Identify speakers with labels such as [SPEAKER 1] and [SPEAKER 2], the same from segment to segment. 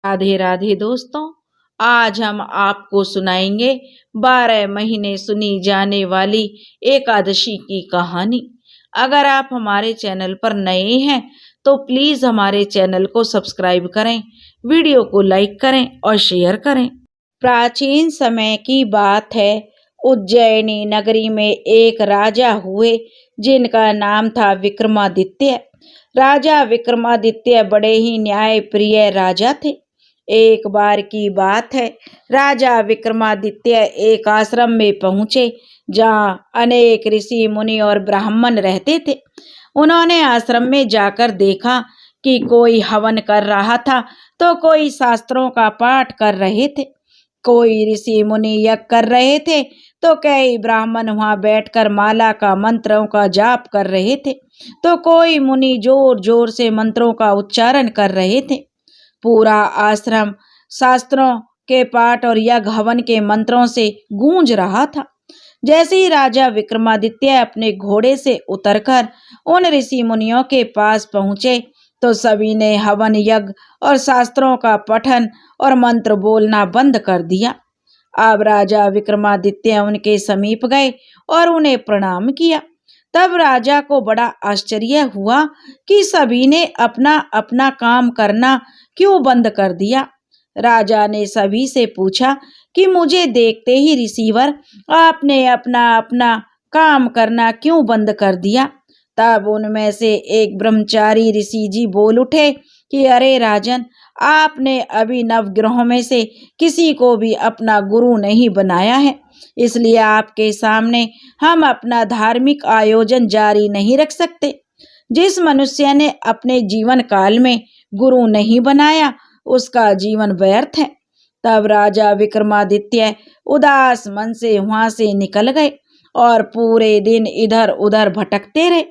[SPEAKER 1] राधे राधे दोस्तों। आज हम आपको सुनाएंगे 12 महीने सुनी जाने वाली एकादशी की कहानी। अगर आप हमारे चैनल पर नए हैं तो प्लीज हमारे चैनल को सब्सक्राइब करें, वीडियो को लाइक करें और शेयर करें। प्राचीन समय की बात है। उज्जैनी नगरी में एक राजा हुए जिनका नाम था विक्रमादित्य। राजा विक्रमादित्य बड़े ही न्यायप्रिय राजा थे। एक बार की बात है, राजा विक्रमादित्य एक आश्रम में पहुंचे जहां अनेक ऋषि मुनि और ब्राह्मण रहते थे। उन्होंने आश्रम में जाकर देखा कि कोई हवन कर रहा था तो कोई शास्त्रों का पाठ कर रहे थे, कोई ऋषि मुनि यज्ञ कर रहे थे तो कई ब्राह्मण वहां बैठकर माला का मंत्रों का जाप कर रहे थे, तो कोई मुनि जोर जोर से मंत्रों का उच्चारण कर रहे थे। पूरा आश्रम शास्त्रों के पाठ और यज्ञ हवन के मंत्रों से गूंज रहा था। जैसे ही राजा विक्रमादित्य अपने घोड़े से उतरकर उन ऋषि मुनियों के पास पहुंचे तो सभी ने हवन यज्ञ और शास्त्रों का पठन और मंत्र बोलना बंद कर दिया। अब राजा विक्रमादित्य उनके समीप गए और उन्हें प्रणाम किया। तब राजा को बड़ा आश्चर्य हुआ कि सभी ने अपना अपना काम करना क्यों बंद कर दिया। राजा ने सभी से पूछा कि मुझे देखते ही ऋषिवर आपने अपना अपना काम करना क्यों बंद कर दिया। तब उनमें से एक ब्रह्मचारी ऋषि जी बोल उठे कि अरे राजन, आपने अभी नवग्रहों में से किसी को भी अपना गुरु नहीं बनाया है, इसलिए आपके सामने हम अपना धार्मिक आयोजन जारी नहीं रख सकते। जिस मनुष्य ने अपने जीवन काल में गुरु नहीं बनाया उसका जीवन व्यर्थ है। तब राजा विक्रमादित्य उदास मन से वहां से निकल गए और पूरे दिन इधर उधर भटकते रहे।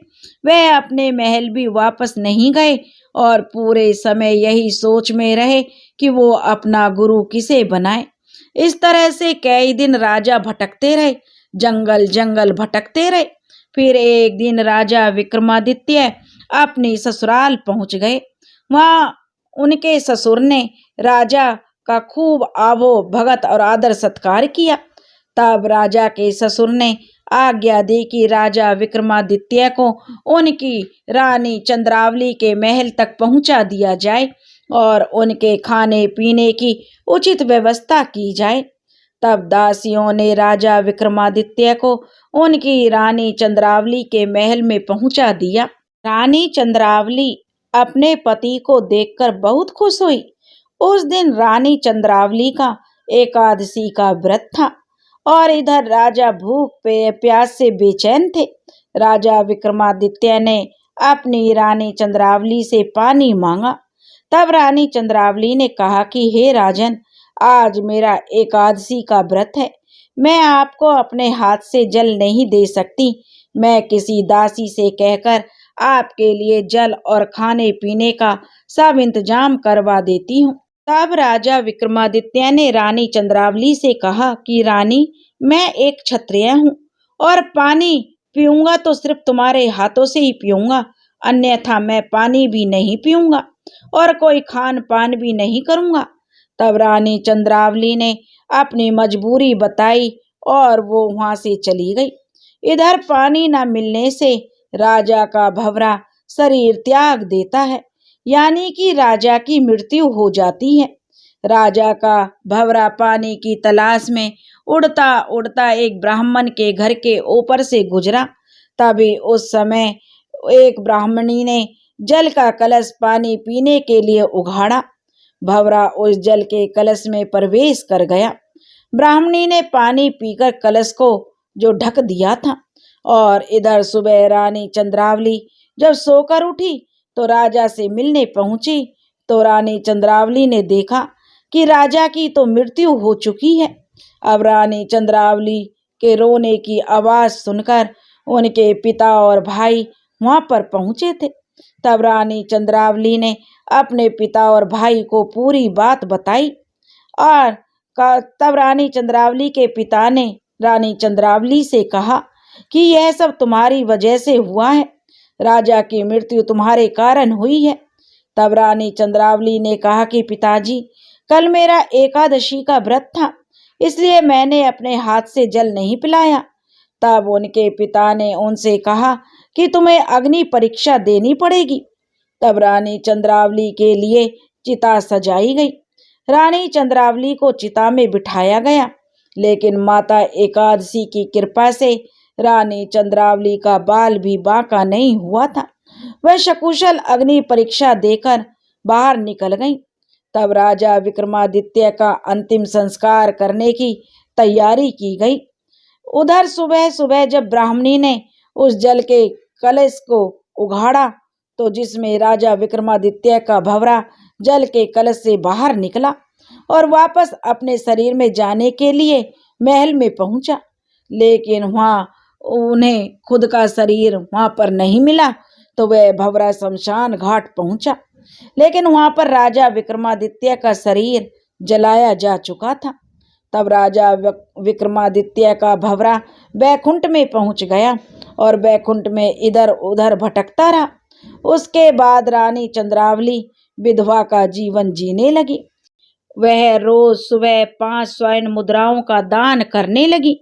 [SPEAKER 1] वे अपने महल भी वापस नहीं गए और पूरे समय यही सोच में रहे कि वो अपना गुरु किसे बनाए। इस तरह से कई दिन राजा भटकते रहे, जंगल जंगल भटकते रहे। फिर एक दिन राजा विक्रमादित्य अपनी ससुराल पहुंच गए। वहां उनके ससुर ने राजा का खूब आवो भगत और आदर सत्कार किया। तब राजा के ससुर ने आज्ञा दी कि राजा विक्रमादित्य को उनकी रानी चंद्रावली के महल तक पहुंचा दिया जाए और उनके खाने पीने की उचित व्यवस्था की जाए। तब दासियों ने राजा विक्रमादित्य को उनकी रानी चंद्रावली के महल में पहुंचा दिया। रानी चंद्रावली अपने पति को देखकर बहुत खुश हुई। उस दिन रानी चंद्रावली का एकादशी का व्रत था और इधर राजा भूख प्यास से बेचैन थे। राजा विक्रमादित्य ने अपनी रानी चंद्रावली से पानी मांगा। तब रानी चंद्रावली ने कहा कि हे राजन, आज मेरा एकादशी का व्रत है, मैं आपको अपने हाथ से जल नहीं दे सकती। मैं किसी दासी से कहकर आपके लिए जल और खाने पीने का सब इंतजाम करवा देती हूँ। तब राजा विक्रमादित्य ने रानी चंद्रावली से कहा कि रानी, मैं एक क्षत्रिय हूँ और पानी पीऊंगा तो सिर्फ तुम्हारे हाथों से ही पीऊंगा, अन्यथा मैं पानी भी नहीं पीऊंगा और कोई खान पान भी नहीं करूंगा। तब रानी चंद्रावली ने अपनी मजबूरी बताई और वो वहां से चली गई। इधर पानी न मिलने से राजा का भंवरा शरीर त्याग देता है, यानी कि राजा की मृत्यु हो जाती है। राजा का भंवरा पानी की तलाश में उड़ता उड़ता एक ब्राह्मण के घर के ऊपर से गुजरा। तभी उस समय एक ब्राह्मणी ने जल का कलश पानी पीने के लिए उघाड़ा। भंवरा उस जल के कलश में प्रवेश कर गया। ब्राह्मणी ने पानी पीकर कलश को जो ढक दिया था और इधर सुबह रानी चंद्रावली जब सोकर उठी तो राजा से मिलने पहुंची तो रानी चंद्रावली ने देखा कि राजा की तो मृत्यु हो चुकी है। अब रानी चंद्रावली के रोने की आवाज सुनकर उनके पिता और भाई वहां पर पहुंचे थे। तब रानी चंद्रावली ने अपने पिता और भाई को पूरी बात बताई और तब रानी चंद्रावली के पिता ने रानी चंद्रावली से कहा कि यह सब तुम्हारी वजह से हुआ है, राजा की मृत्यु तुम्हारे कारण हुई है। तब रानी चंद्रावली ने कहा कि पिताजी, कल मेरा एकादशी का व्रत था, इसलिए मैंने अपने हाथ से जल नहीं पिलाया। तब उनके पिता ने उनसे कहा कि तुम्हें अग्नि परीक्षा देनी पड़ेगी। तब रानी चंद्रावली के लिए चिता सजाई गई। रानी चंद्रावली को चिता में बिठाया गया, लेकिन माता एकादशी की कृपा से रानी चंद्रावली का बाल भी बांका नहीं हुआ था। वह सकुशल अग्नि परीक्षा देकर बाहर निकल गई। तब राजा विक्रमादित्य का अंतिम संस्कार करने की तैयारी की गई। उधर सुबह सुबह जब ब्राह्मणी ने उस जल के कलश को उघाड़ा, तो जिसमें राजा विक्रमादित्य का भंवरा जल के कलश से बाहर निकला और वापस अपने शरीर में जाने के लिए महल में पहुंचा, लेकिन वहां उन्हें खुद का शरीर वहां पर नहीं मिला। तो वह भंवरा शमशान घाट पहुंचा, लेकिन वहां पर राजा विक्रमादित्य का शरीर जलाया जा चुका था। तब राजा विक्रमादित्य का भंवरा बैकुंठ में पहुंच गया और बैकुंठ में इधर उधर भटकता रहा। उसके बाद रानी चंद्रावली विधवा का जीवन जीने लगी। वह रोज सुबह 5 स्वर्ण मुद्राओं का दान करने लगी।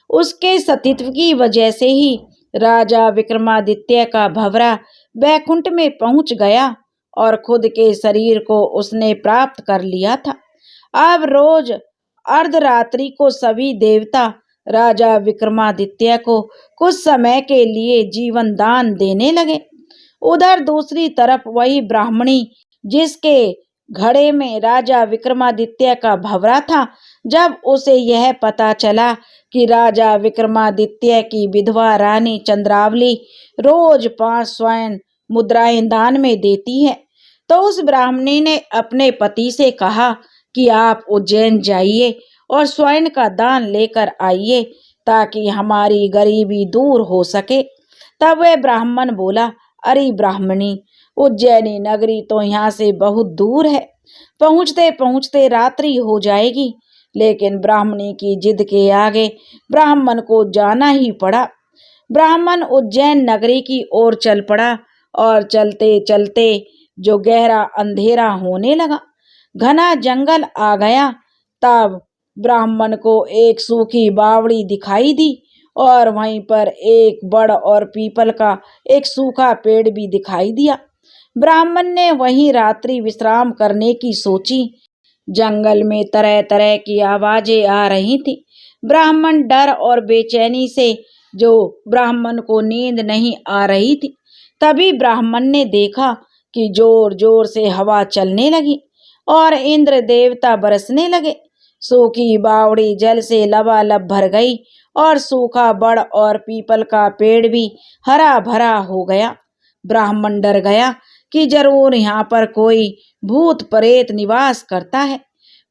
[SPEAKER 1] उसके सतीत्व की वजह से ही राजा विक्रमादित्य का भंवरा बैकुंठ में पहुंच गया और खुद के शरीर को उसने प्राप्त कर लिया था। अब रोज अर्धरात्रि को सभी देवता राजा विक्रमादित्य को कुछ समय के लिए जीवन दान देने लगे। उधर दूसरी तरफ वही ब्राह्मणी, जिसके घड़े में राजा विक्रमादित्य का भंवरा था, जब उसे यह पता चला कि राजा विक्रमादित्य की विधवा रानी चंद्रावली रोज 5 स्वर्ण मुद्राएं दान में देती है, तो उस ब्राह्मणी ने अपने पति से कहा कि आप उज्जैन जाइए और स्वर्ण का दान लेकर आइए, ताकि हमारी गरीबी दूर हो सके। तब वह ब्राह्मण बोला, अरे ब्राह्मणी, उज्जैनी नगरी तो यहाँ से बहुत दूर है, पहुँचते पहुँचते रात्रि हो जाएगी। लेकिन ब्राह्मणी की जिद के आगे ब्राह्मण को जाना ही पड़ा। ब्राह्मण उज्जैन नगरी की ओर चल पड़ा और चलते चलते जो गहरा अंधेरा होने लगा, घना जंगल आ गया। तब ब्राह्मण को एक सूखी बावड़ी दिखाई दी और वहीं पर एक बड़ और पीपल का एक सूखा पेड़ भी दिखाई दिया। ब्राह्मण ने वहीं रात्रि विश्राम करने की सोची। जंगल में तरह तरह की आवाजें आ रही थी। ब्राह्मण डर और बेचैनी से जो ब्राह्मण को नींद नहीं आ रही थी, तभी ब्राह्मण ने देखा कि जोर जोर से हवा चलने लगी और इंद्र देवता बरसने लगे। सूखी बावड़ी जल से लबालब भर गई और सूखा बड़ और पीपल का पेड़ भी हरा भरा हो गया। ब्राह्मण डर गया कि जरूर यहाँ पर कोई भूत प्रेत निवास करता है।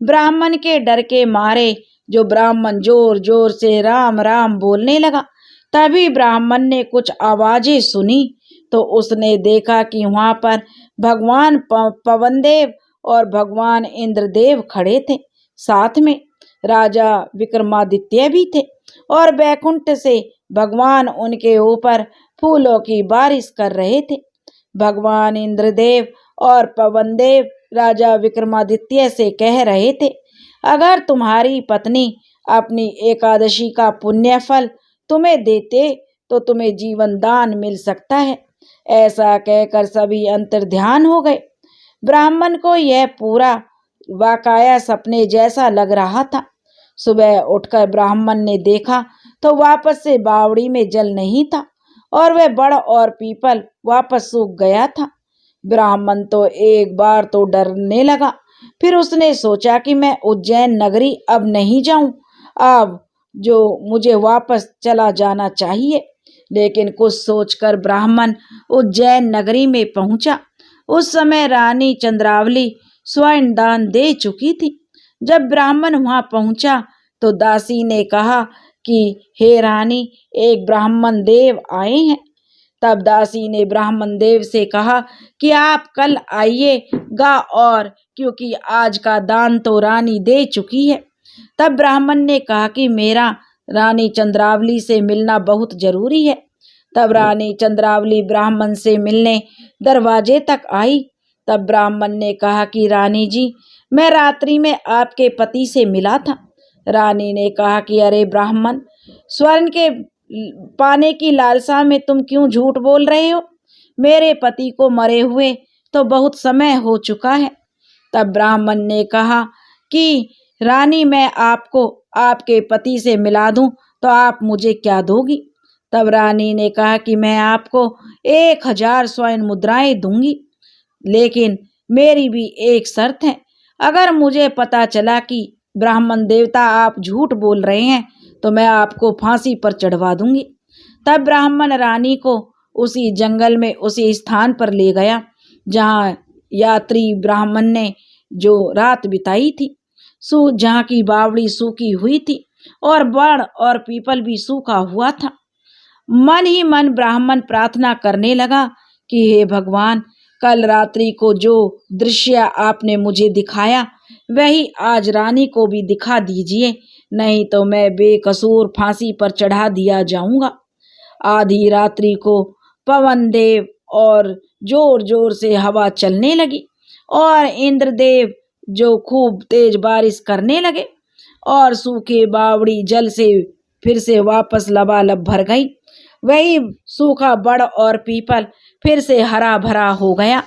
[SPEAKER 1] ब्राह्मण के डर के मारे जो ब्राह्मण जोर जोर से राम राम बोलने लगा, तभी ब्राह्मण ने कुछ आवाजें सुनी तो उसने देखा कि वहां पर भगवान पवनदेव और भगवान इंद्रदेव खड़े थे। साथ में राजा विक्रमादित्य भी थे और बैकुंठ से भगवान उनके ऊपर फूलों की बारिश कर रहे थे। भगवान इंद्रदेव और पवनदेव राजा विक्रमादित्य से कह रहे थे, अगर तुम्हारी पत्नी अपनी एकादशी का पुण्य फल तुम्हें देते तो तुम्हें जीवन दान मिल सकता है। ऐसा कहकर सभी अंतर्ध्यान हो गए। ब्राह्मण को यह पूरा वाकया सपने जैसा लग रहा था। सुबह उठकर ब्राह्मण ने देखा तो वापस से बावड़ी में जल नहीं था और वह बड़ और पीपल वापस सूख गया था। ब्राह्मण तो एक बार तो डरने लगा, फिर उसने सोचा कि मैं उज्जैन नगरी अब नहीं जाऊं, अब जो मुझे वापस चला जाना चाहिए। लेकिन कुछ सोचकर ब्राह्मण उज्जैन नगरी में पहुंचा। उस समय रानी चंद्रावली स्वर्ण दान दे चुकी थी। जब ब्राह्मण वहां पहुंचा तो दासी ने कहा कि हे रानी, एक ब्राह्मण देव आए हैं। तब दासी ने ब्राह्मण देव से कहा कि आप कल आइएगा, और क्योंकि आज का दान तो रानी दे चुकी है। तब ब्राह्मण ने कहा कि मेरा रानी चंद्रावली से मिलना बहुत जरूरी है। तब रानी चंद्रावली ब्राह्मण से मिलने दरवाजे तक आई। तब ब्राह्मण ने कहा कि रानी जी, मैं रात्रि में आपके पति से मिला था। रानी ने कहा कि अरे ब्राह्मण, स्वर्ण के पाने की लालसा में तुम क्यों झूठ बोल रहे हो? मेरे पति को मरे हुए तो बहुत समय हो चुका है। तब ब्राह्मण ने कहा कि रानी, मैं आपको आपके पति से मिला दूं तो आप मुझे क्या दोगी? तब रानी ने कहा कि मैं आपको 1000 स्वर्ण मुद्राएं दूंगी, लेकिन मेरी भी एक शर्त है। अगर मुझे पता चला कि ब्राह्मण देवता आप झूठ बोल रहे हैं तो मैं आपको फांसी पर चढ़वा दूंगी। तब ब्राह्मण रानी को उसी जंगल में उसी स्थान पर ले गया जहाँ यात्री ब्राह्मण ने जो रात बिताई थी। जहाँ की बावड़ी सूखी हुई थी और बड़ और पीपल भी सूखा हुआ था। मन ही मन ब्राह्मण प्रार्थना करने लगा कि हे भगवान, कल रात्रि को जो दृश्य आपने मुझे दिखाया वही आज रानी को भी दिखा दीजिए, नहीं तो मैं बेकसूर फांसी पर चढ़ा दिया जाऊंगा। आधी रात्रि को पवन देव और जोर जोर से हवा चलने लगी और इंद्रदेव जो खूब तेज बारिश करने लगे और सूखे बावड़ी जल से फिर से वापस लबालब भर गई। वही सूखा बड़ और पीपल फिर से हरा भरा हो गया।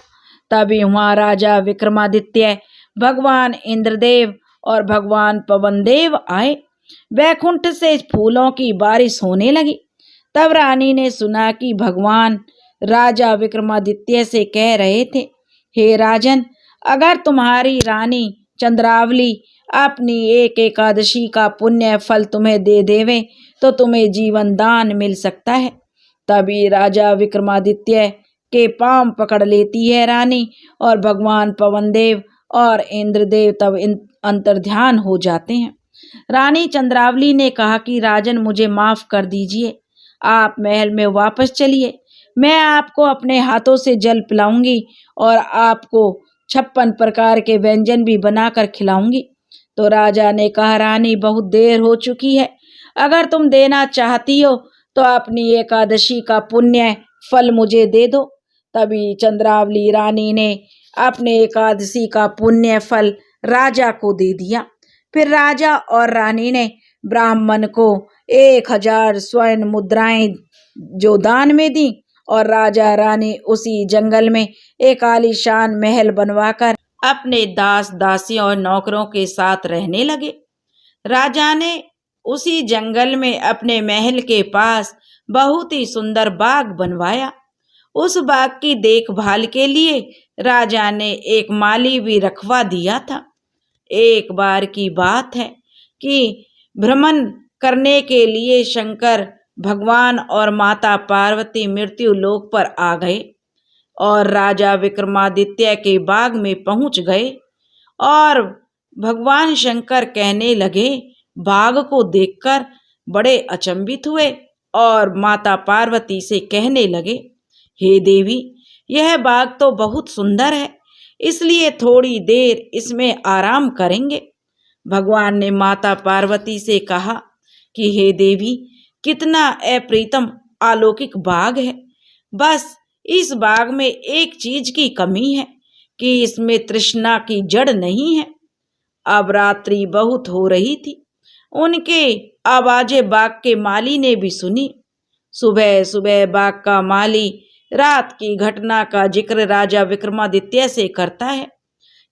[SPEAKER 1] तभी वहाँ राजा विक्रमादित्य, भगवान इंद्रदेव और भगवान पवनदेव आए। वैकुंठ से फूलों की बारिश होने लगी। तब रानी ने सुना कि भगवान राजा विक्रमादित्य से कह रहे थे, हे राजन, अगर तुम्हारी रानी चंद्रावली अपनी एक एकादशी का पुण्य फल तुम्हें दे देवे तो तुम्हें जीवन दान मिल सकता है। तभी राजा विक्रमादित्य के पांव पकड़ लेती है रानी और भगवान पवनदेव और इंद्रदेव तब अंतर्ध्यान हो जाते हैं। रानी चंद्रावली ने कहा कि राजन, मुझे माफ कर दीजिए, आप महल में वापस चलिए। मैं आपको अपने हाथों से जल पिलाऊंगी और आपको 56 प्रकार के व्यंजन भी बनाकर खिलाऊंगी। तो राजा ने कहा, रानी, बहुत देर हो चुकी है। अगर तुम देना चाहती हो तो अपनी एकादशी का पुण्य फल मुझे दे दो। तभी चंद्रावली रानी ने अपने एकादशी का पुण्य फल राजा को दे दिया। फिर राजा और रानी ने ब्राह्मण को 1000 स्वर्ण मुद्राएं जो दान में दी और राजा रानी उसी जंगल में एक आलीशान महल बनवाकर अपने दास दासियों और नौकरों के साथ रहने लगे। राजा ने उसी जंगल में अपने महल के पास बहुत ही सुंदर बाग बनवाया। उस बाग की देखभाल के लिए राजा ने एक माली भी रखवा दिया था। एक बार की बात है कि भ्रमण करने के लिए शंकर भगवान और माता पार्वती मृत्यु लोक पर आ गए और राजा विक्रमादित्य के बाग में पहुंच गए और भगवान शंकर कहने लगे, बाग को देखकर बड़े अचंभित हुए और माता पार्वती से कहने लगे, हे देवी, यह बाग तो बहुत सुंदर है, इसलिए थोड़ी देर इसमें आराम करेंगे। भगवान ने माता पार्वती से कहा कि हे देवी, कितना अप्रीतम अलौकिक बाग है। बस इस बाग में एक चीज की कमी है कि इसमें तृष्णा की जड़ नहीं है। अब रात्रि बहुत हो रही थी। उनके आवाजें बाग के माली ने भी सुनी। सुबह सुबह बाग का माली रात की घटना का जिक्र राजा विक्रमादित्य से करता है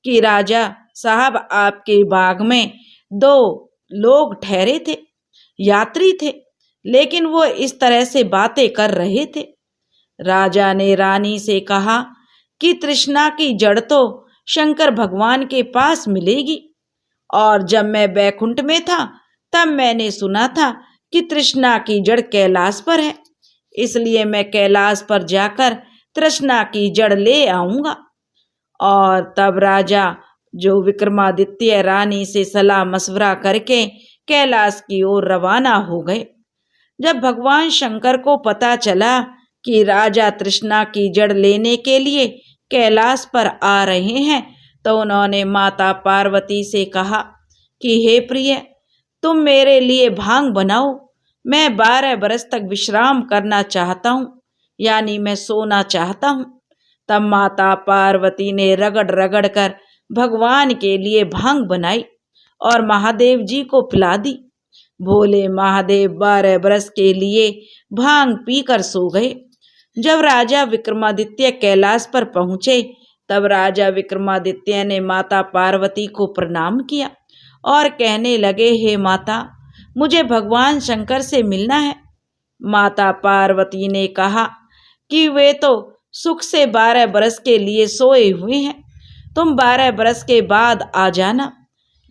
[SPEAKER 1] कि राजा साहब, आपके बाग में 2 लोग ठहरे थे, यात्री थे, लेकिन वो इस तरह से बातें कर रहे थे। राजा ने रानी से कहा कि तृष्णा की जड़ तो शंकर भगवान के पास मिलेगी, और जब मैं बैकुंठ में था तब मैंने सुना था कि तृष्णा की जड़ कैलाश पर है, इसलिए मैं कैलाश पर जाकर तृष्णा की जड़ ले आऊंगा। और तब राजा जो विक्रमादित्य रानी से सलाह मशवरा करके कैलाश की ओर रवाना हो गए। जब भगवान शंकर को पता चला कि राजा तृष्णा की जड़ लेने के लिए कैलाश पर आ रहे हैं तो उन्होंने माता पार्वती से कहा कि हे प्रिय, तुम मेरे लिए भांग बनाओ, मैं 12 बरस तक विश्राम करना चाहता हूँ, यानी मैं सोना चाहता हूँ। तब माता पार्वती ने रगड़ रगड़ कर भगवान के लिए भांग बनाई और महादेव जी को पिला दी। भोले महादेव 12 बरस के लिए भांग पीकर सो गए। जब राजा विक्रमादित्य कैलाश पर पहुंचे तब राजा विक्रमादित्य ने माता पार्वती को प्रणाम किया और कहने लगे, हे माता, मुझे भगवान शंकर से मिलना है। माता पार्वती ने कहा कि वे तो सुख से 12 बरस के लिए सोए हुए हैं, तुम 12 बरस के बाद आ जाना।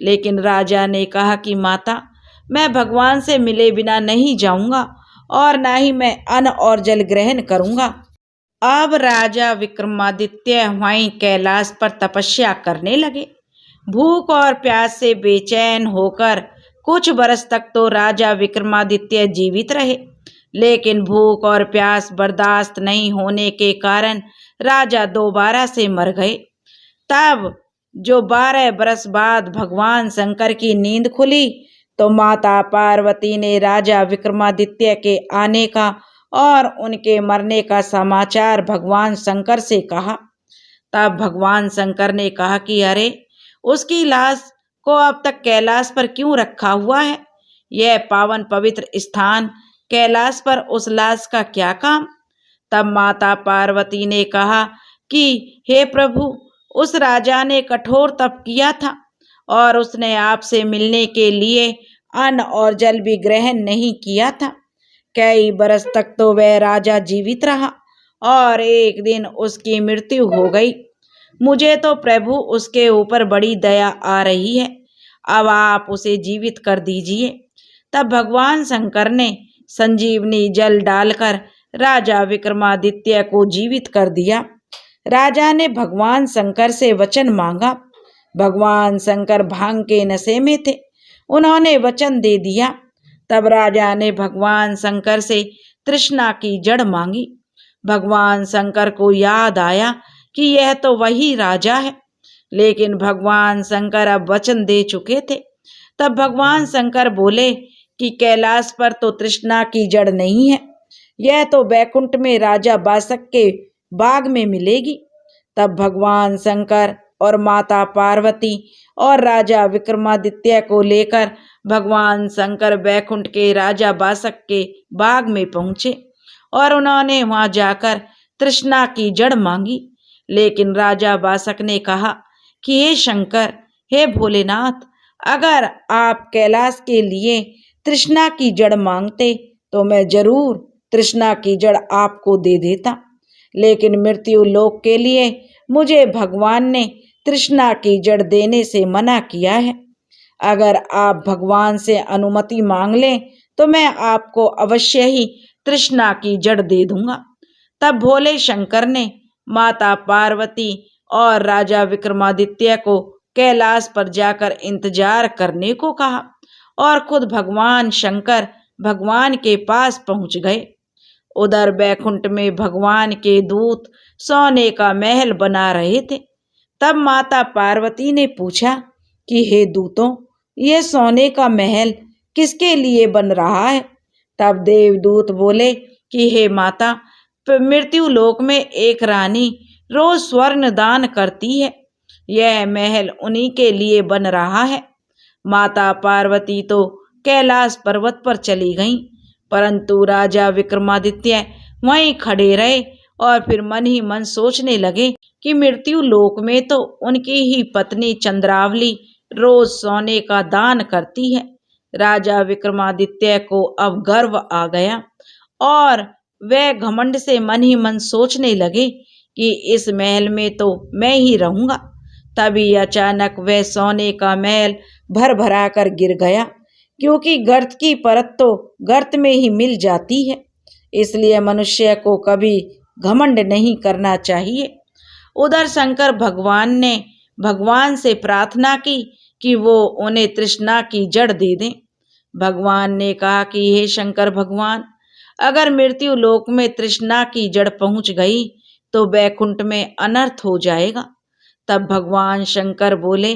[SPEAKER 1] लेकिन राजा ने कहा कि माता, मैं भगवान से मिले बिना नहीं जाऊंगा और ना ही मैं अन्न और जल ग्रहण करूंगा। अब राजा विक्रमादित्य वहीं कैलाश पर तपस्या करने लगे। भूख और प्यास से बेचैन होकर कुछ बरस तक तो राजा विक्रमादित्य जीवित रहे, लेकिन भूख और प्यास बर्दाश्त नहीं होने के कारण राजा दोबारा से मर गए। तब जो 12 बरस बाद भगवान शंकर की नींद खुली तो माता पार्वती ने राजा विक्रमादित्य के आने का और उनके मरने का समाचार भगवान शंकर से कहा। तब भगवान शंकर ने कहा कि अरे, उसकी लाश को अब तक कैलाश पर क्यों रखा हुआ है? यह पावन पवित्र स्थान कैलाश पर उस लाश का क्या काम? तब माता पार्वती ने कहा कि हे प्रभु, उस राजा ने कठोर तप किया था और उसने आपसे मिलने के लिए अन्न और जल भी ग्रहण नहीं किया था। कई बरस तक तो वह राजा जीवित रहा और एक दिन उसकी मृत्यु हो गई। मुझे तो प्रभु उसके ऊपर बड़ी दया आ रही है, अब आप उसे जीवित कर दीजिए। तब भगवान शंकर ने संजीवनी जल डालकर राजा विक्रमादित्य को जीवित कर दिया। राजा ने भगवान शंकर से वचन मांगा। भगवान शंकर भांग के नशे में थे, उन्होंने वचन दे दिया। तब राजा ने भगवान शंकर से तृष्णा की जड़ मांगी। भगवान शंकर को याद आया कि यह तो वही राजा है, लेकिन भगवान शंकर अब वचन दे चुके थे। तब भगवान शंकर बोले कि कैलाश पर तो तृष्णा की जड़ नहीं है, यह तो बैकुंठ में राजा बासक के बाग में मिलेगी। तब भगवान शंकर और माता पार्वती और राजा विक्रमादित्य को लेकर भगवान शंकर बैकुंठ के राजा बासक के बाग में पहुंचे और उन्होंने वहां जाकर तृष्णा की जड़ मांगी। लेकिन राजा बासक ने कहा कि हे शंकर, हे भोलेनाथ, अगर आप कैलाश के लिए तृष्णा की जड़ मांगते तो मैं जरूर तृष्णा की जड़ आपको दे देता, लेकिन मृत्यु लोक के लिए मुझे भगवान ने तृष्णा की जड़ देने से मना किया है। अगर आप भगवान से अनुमति मांग लें तो मैं आपको अवश्य ही तृष्णा की जड़ दे दूंगा। तब भोले शंकर ने माता पार्वती और राजा विक्रमादित्य को कैलाश पर जाकर इंतजार करने को कहा और खुद भगवान शंकर भगवान के पास पहुंच गए। उधर बैकुंठ में भगवान के दूत सोने का महल बना रहे थे। तब माता पार्वती ने पूछा कि हे दूतों, ये सोने का महल किसके लिए बन रहा है? तब देवदूत बोले कि हे माता, मृत्यु लोक में एक रानी रोज स्वर्ण दान करती है, यह महल उन्हीं के लिए बन रहा है। माता पार्वती तो कैलाश पर्वत पर चली गईं, परंतु राजा विक्रमादित्य वहीं खड़े रहे और फिर मन ही मन सोचने लगे कि मृत्यु लोक में तो उनकी ही पत्नी चंद्रावली रोज सोने का दान करती है। राजा विक्रमादित्य को अब गर्व आ गया और वह घमंड से मन ही मन सोचने लगे कि इस महल में तो मैं ही रहूंगा। तभी अचानक वह सोने का महल भर भरा कर गिर गया, क्योंकि गर्त की परत तो गर्त में ही मिल जाती है, इसलिए मनुष्य को कभी घमंड नहीं करना चाहिए। उधर शंकर भगवान ने भगवान से प्रार्थना की कि वो उन्हें तृष्णा की जड़ दे दें। भगवान ने कहा कि हे शंकर भगवान, अगर मृत्यु लोक में तृष्णा की जड़ पहुंच गई तो बैकुंठ में अनर्थ हो जाएगा। तब भगवान शंकर बोले,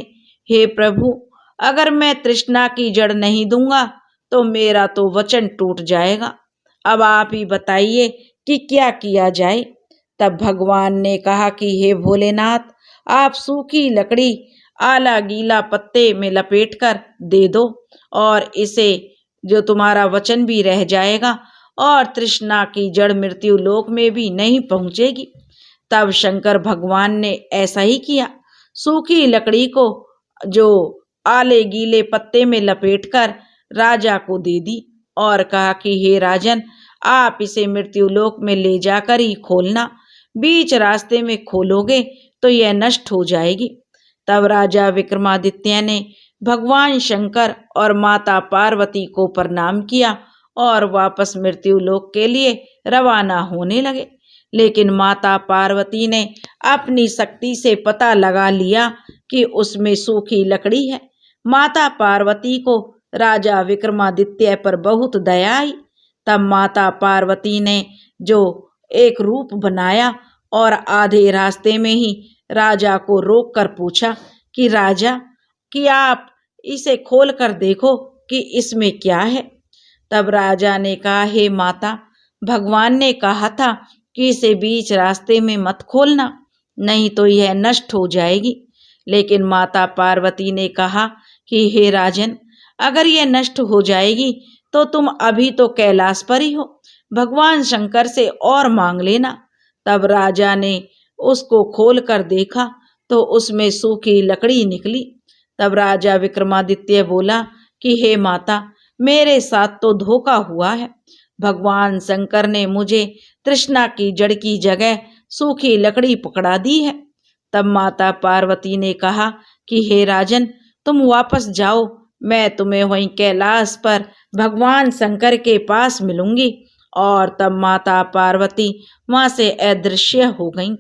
[SPEAKER 1] हे प्रभु, अगर मैं तृष्णा की जड़ नहीं दूंगा तो मेरा तो वचन टूट जाएगा। अब आप ही बताइए कि क्या किया जाए। तब भगवान ने कहा कि हे भोलेनाथ, आप सूखी लकड़ी आला गीला पत्ते में लपेटकर दे दो और इसे जो तुम्हारा वचन भी रह जाएगा और तृष्णा की जड़ मृत्यु लोक में भी नहीं पहुंचेगी। तब शंकर भगवान ने ऐसा ही किया। सूखी लकड़ी को जो आले गीले पत्ते में लपेटकर राजा को दे दी और कहा कि हे राजन, आप इसे मृत्यु लोक में ले जाकर ही खोलना। बीच रास्ते में खोलोगे तो यह नष्ट हो जाएगी। तब राजा विक्रमादित्य ने भगवान शंकर और माता पार्वती को प्रणाम किया और वापस मृत्यु लोक के लिए रवाना होने लगे। लेकिन माता पार्वती ने अपनी शक्ति से पता लगा लिया कि उसमें सूखी लकड़ी है। माता पार्वती को राजा विक्रमादित्य पर बहुत दया आई। तब माता पार्वती ने जो एक रूप बनाया और आधे रास्ते में ही राजा को रोककर पूछा कि राजा, कि आप इसे खोल कर देखो कि इसमें क्या है। तब राजा ने कहा, हे माता, भगवान ने कहा था कि इसे बीच रास्ते में मत खोलना, नहीं तो यह नष्ट हो जाएगी। लेकिन माता पार्वती ने कहा कि हे राजन, अगर यह नष्ट हो जाएगी तो तुम अभी तो कैलाश पर ही हो, भगवान शंकर से और मांग लेना। तब राजा ने उसको खोल कर देखा तो उसमें सूखी लकड़ी निकली। तब राजा विक्रमादित्य बोला कि हे माता, मेरे साथ तो धोखा हुआ है। भगवान शंकर ने मुझे तृष्णा की जड़ की जगह सूखी लकड़ी पकड़ा दी है। तब माता पार्वती ने कहा कि हे राजन, तुम वापस जाओ, मैं तुम्हें वहीं कैलाश पर भगवान शंकर के पास मिलूंगी। और तब माता पार्वती वहां से अदृश्य हो गईं।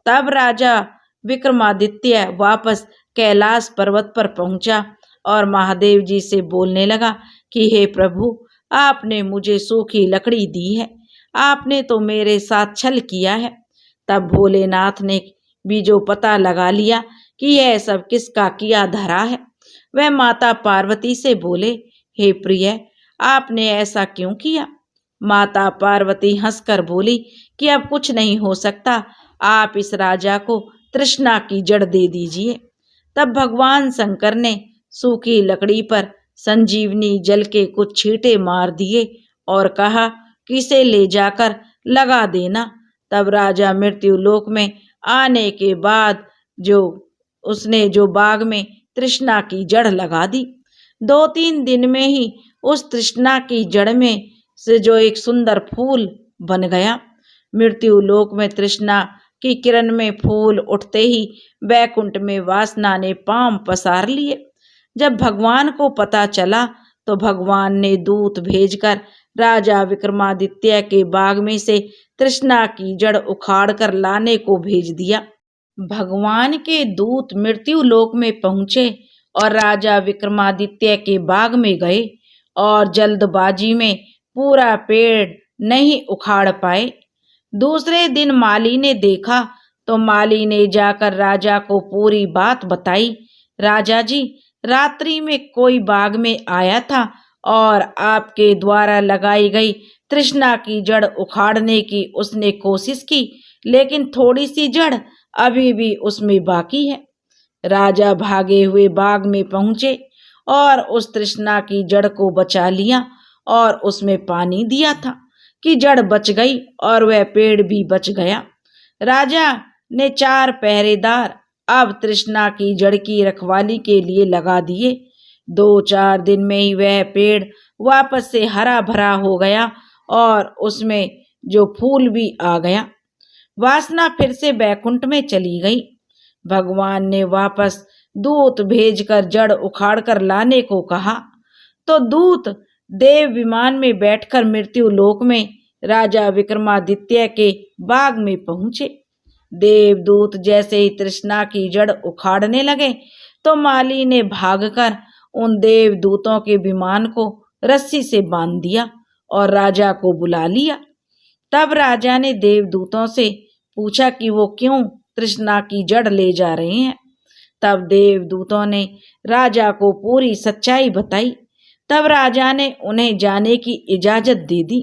[SPEAKER 1] तब राजा विक्रमादित्य वापस कैलाश पर्वत पर पहुंचा और महादेव जी से बोलने लगा कि हे प्रभु, आपने मुझे सूखी लकड़ी दी है, आपने तो मेरे साथ छल किया है। तब भोलेनाथ ने भी जो पता लगा लिया कि यह सब किसका किया धरा है, वह माता पार्वती से बोले, हे प्रिय, आपने ऐसा क्यों किया। माता पार्वती हंसकर बोली कि अब कुछ नहीं हो सकता, आप इस राजा को तृष्णा की जड़ दे दीजिए। तब भगवान शंकर ने सूखी लकड़ी पर संजीवनी जल के कुछ छींटे मार दिए और कहा कि इसे ले जाकर लगा देना। तब राजा मृत्यु लोक में आने के बाद उसने जो बाग में तृष्णा की जड़ लगा दी, 2-3 दिन में ही उस तृष्णा की जड़ में से जो एक सुंदर फूल बन गया। मृत्यु लोक में तृष्णा की किरण में फूल उठते ही बैकुंठ में वासना ने पांव पसार लिए। जब भगवान को पता चला तो भगवान ने दूत भेजकर राजा विक्रमादित्य के बाग में से तृष्णा की जड़ उखाड़ कर लाने को भेज दिया। भगवान के दूत मृत्यु लोक में पहुंचे और राजा विक्रमादित्य के बाग में गए और जल्दबाजी में पूरा पेड़ नहीं उखाड़ पाए। दूसरे दिन माली ने देखा तो माली ने जाकर राजा को पूरी बात बताई। राजा जी, रात्रि में कोई बाग में आया था और आपके द्वारा लगाई गई तृष्णा की जड़ उखाड़ने की उसने कोशिश की, लेकिन थोड़ी सी जड़ अभी भी उसमें बाकी है। राजा भागे हुए बाग में पहुंचे और उस तृष्णा की जड़ को बचा लिया और उसमें पानी दिया था कि जड़ बच गई और वह पेड़ भी बच गया। राजा ने 4 पहरेदार अब तृष्णा की जड़ की रखवाली के लिए लगा दिए। 2-4 दिन में ही वह पेड़ वापस से हरा भरा हो गया और उसमें जो फूल भी आ गया। वासना फिर से बैकुंठ में चली गई। भगवान ने वापस दूत भेजकर जड़ उखाड़ कर लाने को कहा तो दूत देव विमान में बैठकर मृत्यु लोक में राजा विक्रमादित्य के बाग में पहुंचे। देवदूत जैसे ही तृष्णा की जड़ उखाड़ने लगे तो माली ने भागकर उन देवदूतों के विमान को रस्सी से बांध दिया और राजा को बुला लिया। तब राजा ने देवदूतों से पूछा कि वो क्यों तृष्णा की जड़ ले जा रहे हैं। तब देवदूतों ने राजा को पूरी सच्चाई बताई। तब राजा ने उन्हें जाने की इजाजत दे दी,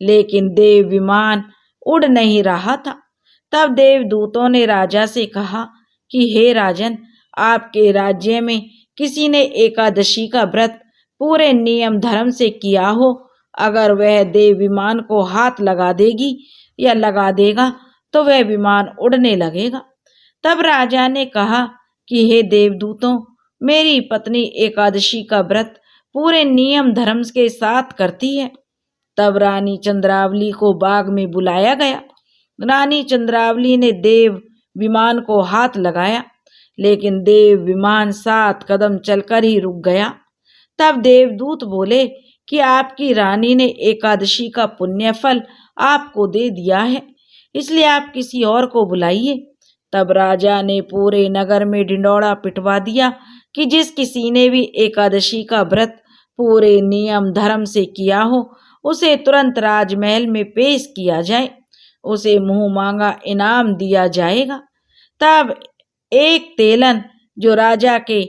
[SPEAKER 1] लेकिन देव विमान उड़ नहीं रहा था। तब देवदूतों ने राजा से कहा कि हे राजन, आपके राज्य में किसी ने एकादशी का व्रत पूरे नियम धर्म से किया हो, अगर वह देव विमान को हाथ लगा देगी या लगा देगा तो वह विमान उड़ने लगेगा। तब राजा ने कहा कि हे देवदूतों, मेरी पत्नी एकादशी का व्रत पूरे नियम धर्म के साथ करती है। तब रानी चंद्रावली को बाग में बुलाया गया। रानी चंद्रावली ने देव विमान को हाथ लगाया, लेकिन देव विमान 7 कदम चलकर ही रुक गया। तब देवदूत बोले कि आपकी रानी ने एकादशी का पुण्य फल आपको दे दिया है, इसलिए आप किसी और को बुलाइए। तब राजा ने पूरे नगर में ढिंढोरा पिटवा दिया कि जिस किसी ने भी एकादशी का व्रत पूरे नियम धर्म से किया हो, उसे तुरंत राजमहल में पेश किया जाए, उसे मुंह मांगा इनाम दिया जाएगा। तब एक तेलन जो राजा के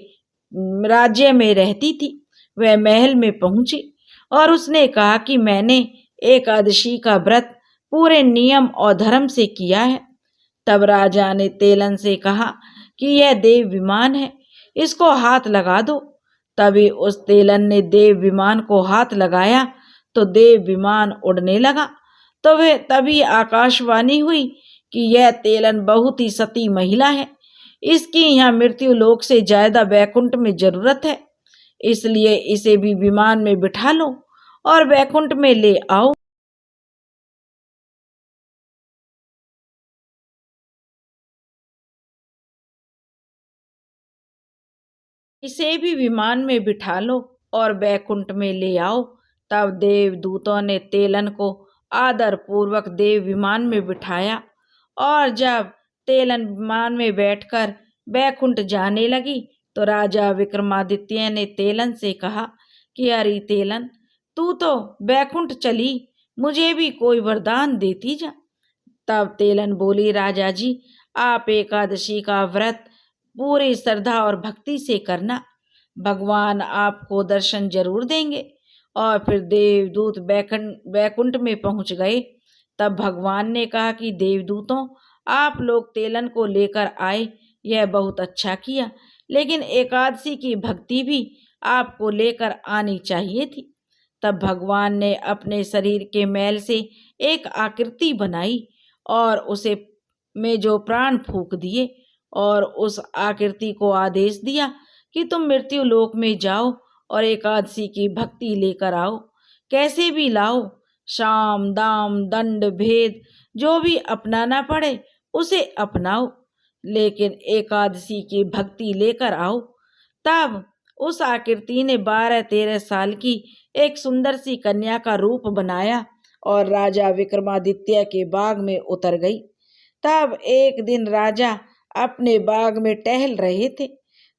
[SPEAKER 1] राज्य में रहती थी, वह महल में पहुंची और उसने कहा कि मैंने एकादशी का व्रत पूरे नियम और धर्म से किया है। तब राजा ने तेलन से कहा कि यह देव विमान है, इसको हाथ लगा दो। तभी उस तेलन ने देव विमान को हाथ लगाया तो देव विमान उड़ने लगा। तो वे तभी आकाशवाणी हुई कि यह तेलन बहुत ही सती महिला है, इसकी यहाँ मृत्यु लोक से ज्यादा वैकुंठ में जरूरत है, इसलिए इसे भी विमान में बिठा लो और वैकुंठ में ले आओ। इसे भी विमान में बिठा लो और बैकुंठ में ले आओ। तब देवदूतों ने तेलन को आदर पूर्वक देव विमान में बिठाया और जब तेलन विमान में बैठकर बैकुंठ जाने लगी तो राजा विक्रमादित्य ने तेलन से कहा कि अरे तेलन, तू तो बैकुंठ चली, मुझे भी कोई वरदान देती जा। तब तेलन बोली, राजा जी, आप एकादशी का व्रत पूरी श्रद्धा और भक्ति से करना, भगवान आपको दर्शन जरूर देंगे। और फिर देवदूत बैकुंठ में पहुंच गए। तब भगवान ने कहा कि देवदूतों, आप लोग तेलन को लेकर आए, यह बहुत अच्छा किया, लेकिन एकादशी की भक्ति भी आपको लेकर आनी चाहिए थी। तब भगवान ने अपने शरीर के मैल से एक आकृति बनाई और उसे में जो प्राण फूंक दिए और उस आकृति को आदेश दिया कि तुम मृत्यु लोक में जाओ और एकादशी की भक्ति लेकर आओ, कैसे भी लाओ, शाम दाम दंड भेद जो भी अपनाना पड़े उसे अपनाओ, लेकिन एकादशी की भक्ति लेकर आओ। तब उस आकृति ने 12-13 साल की एक सुंदर सी कन्या का रूप बनाया और राजा विक्रमादित्य के बाग में उतर गई। तब एक दिन राजा अपने बाग में टहल रहे थे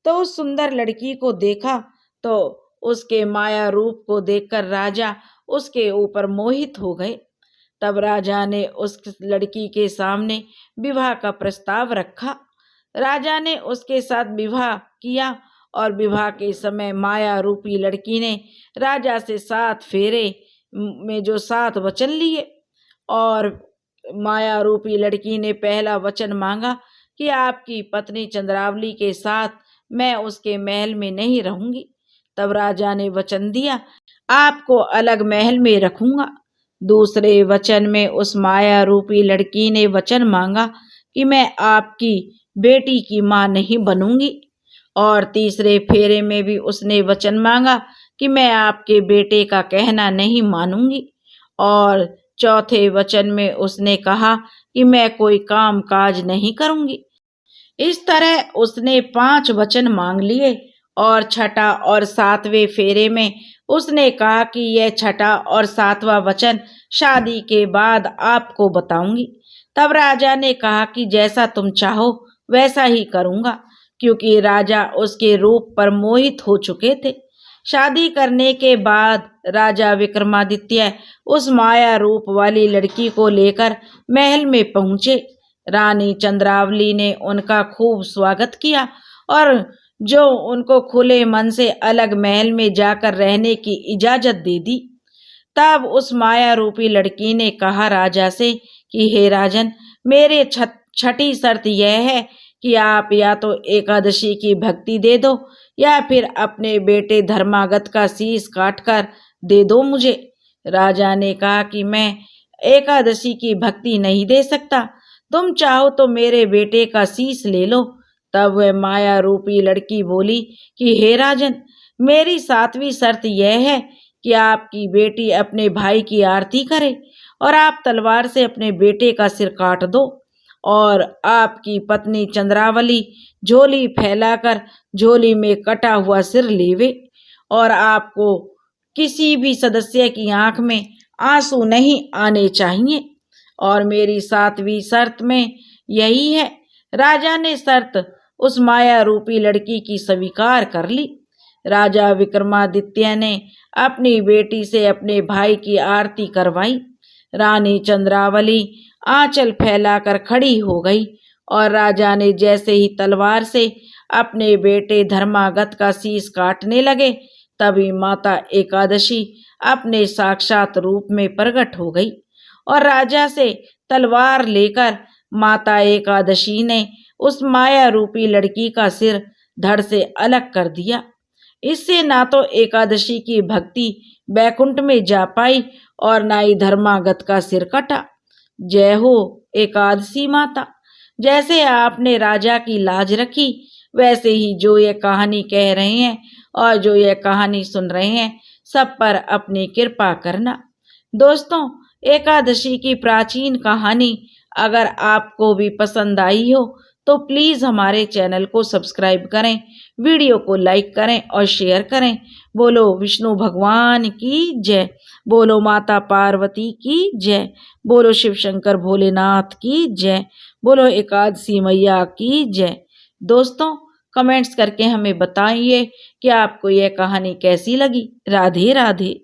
[SPEAKER 1] तो उस सुंदर लड़की को देखा, तो उसके माया रूप को देखकर राजा उसके ऊपर मोहित हो गए। तब राजा ने उस लड़की के सामने विवाह का प्रस्ताव रखा। राजा ने उसके साथ विवाह किया और विवाह के समय माया रूपी लड़की ने राजा से 7 फेरे में जो 7 वचन लिए और माया रूपी लड़की ने पहला वचन मांगा कि आपकी पत्नी चंद्रावली के साथ मैं उसके महल में नहीं रहूंगी। तब राजा ने वचन दिया, आपको अलग महल में रखूंगा। दूसरे वचन में उस माया रूपी लड़की ने वचन मांगा कि मैं आपकी बेटी की मां नहीं बनूंगी। और तीसरे फेरे में भी उसने वचन मांगा कि मैं आपके बेटे का कहना नहीं मानूंगी। और चौथे वचन में उसने कहा कि मैं कोई काम काज नहीं करूंगी। इस तरह उसने 5 वचन मांग लिए और छठा और 7वें फेरे में उसने कहा कि यह छठा और 7वां वचन शादी के बाद आपको बताऊंगी। तब राजा ने कहा कि जैसा तुम चाहो वैसा ही करूंगा, क्योंकि राजा उसके रूप पर मोहित हो चुके थे। शादी करने के बाद राजा विक्रमादित्य उस माया रूप वाली लड़की को लेकर महल में पहुंचे। रानी चंद्रावली ने उनका खूब स्वागत किया और जो उनको खुले मन से अलग महल में जाकर रहने की इजाजत दे दी। तब उस माया रूपी लड़की ने कहा राजा से कि हे राजन, मेरी छठी शर्त यह है कि आप या तो एकादशी की भक्ति दे दो या फिर अपने बेटे धर्मागत का शीश काटकर दे दो मुझे। राजा ने कहा कि मैं एकादशी की भक्ति नहीं दे सकता, तुम चाहो तो मेरे बेटे का शीश ले लो। तब वह माया रूपी लड़की बोली कि हे राजन, मेरी 7वीं शर्त यह है कि आपकी बेटी अपने भाई की आरती करे और आप तलवार से अपने बेटे का सिर काट दो और आपकी पत्नी चंद्रावली झोली फैलाकर झोली में कटा हुआ सिर लेवे और आपको किसी भी सदस्य की आंख में आंसू नहीं आने चाहिए। और मेरी 7वीं शर्त में यही है। राजा ने शर्त उस माया रूपी लड़की की स्वीकार कर ली। राजा विक्रमादित्य ने अपनी बेटी से अपने भाई की आरती करवाई। रानी चंद्रावली आंचल फैलाकर खड़ी हो गई और राजा ने जैसे ही तलवार से अपने बेटे धर्मागत का शीश काटने लगे, तभी माता एकादशी अपने साक्षात रूप में प्रकट हो गई और राजा से तलवार लेकर माता एकादशी ने उस माया रूपी लड़की का सिर धड़ से अलग कर दिया। इससे ना तो एकादशी की भक्ति बैकुंठ में जा पाई और ना ही धर्मागत का सिर कटा। जय हो एकादशी माता। जैसे आपने राजा की लाज रखी, वैसे ही जो ये कहानी कह रहे हैं और जो ये कहानी सुन रहे हैं, सब पर अपनी कृपा करना। दोस्तों, एकादशी की प्राचीन कहानी अगर आपको भी पसंद आई हो तो प्लीज़ हमारे चैनल को सब्सक्राइब करें, वीडियो को लाइक करें और शेयर करें। बोलो विष्णु भगवान की जय, बोलो माता पार्वती की जय, बोलो शिव शंकर भोलेनाथ की जय, बोलो एकादशी मैया की जय। दोस्तों, कमेंट्स करके हमें बताइए कि आपको यह कहानी कैसी लगी। राधे राधे।